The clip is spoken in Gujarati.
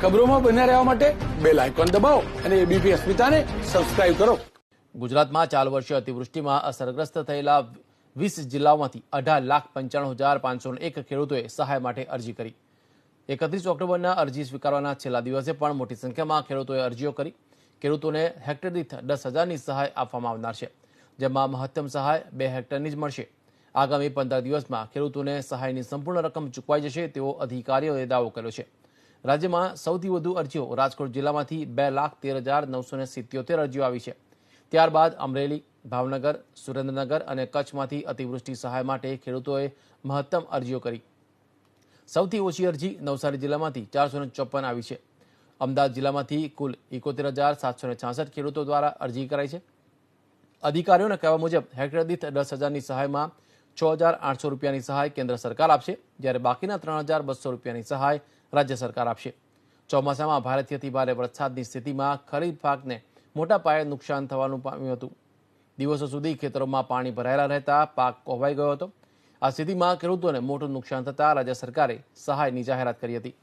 ખબરોમાં બન્યા રહેવા માટે બેલ આઇકોન દબાવો અને એબીપી અસ્મિતાને સબસ્ક્રાઇબ કરો। ગુજરાતમાં ચાલુ વર્ષે અતિવૃષ્ટિમાં અસરગ્રસ્ત થયેલા 20 જિલ્લાઓમાંથી 18,95,501 ખેડૂતોએ સહાય માટે અરજી કરી। 31 ઓક્ટોબરના અરજી સ્વીકારવાના છેલ્લા દિવસે પણ મોટી સંખ્યામાં ખેડૂતોએ અરજીઓ કરી। ખેડૂતોને હેક્ટર દીઠ 10,000ની સહાય આપવામાં આવનાર છે, જેમાં મહત્તમ સહાય 2 હેક્ટરની જ મળશે। આગામી 15 દિવસમાં ખેડૂતોને સહાયની સંપૂર્ણ રકમ ચૂકવાઈ જશે તેવો અધિકારીઓએ દાવો કર્યો છે। રાજ્યમાં સૌથી વધુ અરજીઓ રાજકોટ જિલ્લામાંથી 2,13,977 અરજીઓ આવી છે। ત્યારબાદ અમરેલી, ભાવનગર, સુરેન્દ્રનગર અને કચ્છમાંથી અતિવૃષ્ટિ સહાય માટે ખેડૂતોએ મહત્તમ અરજીઓ કરી। સૌથી ઓછી અરજી નવસારી જિલ્લામાંથી 454 આવી છે। અમદાવાદ જિલ્લામાંથી કુલ 71,766 ખેડૂતો દ્વારા અરજી કરાઈ છે। અધિકારીઓના કહેવા મુજબ હેક્ટર દીઠ 10,000ની સહાયમાં 6,800 રૂપિયાની સહાય કેન્દ્ર સરકાર આપશે, જ્યારે બાકીના 3,200 રૂપિયાની સહાય રાજ્ય સરકાર આપશે। ચોમાસામાં ભારેથી અતિભારે વરસાદની સ્થિતિમાં ખરીફ પાકને મોટા પાયે નુકસાન થવાનું પામ્યું હતું। દિવસો સુધી ખેતરોમાં પાણી ભરાયેલા રહેતા પાક કોહવાઈ ગયો હતો। આ સ્થિતિમાં ખેડૂતોને મોટું નુકસાન થતાં રાજ્ય સરકારે સહાયની જાહેરાત કરી હતી।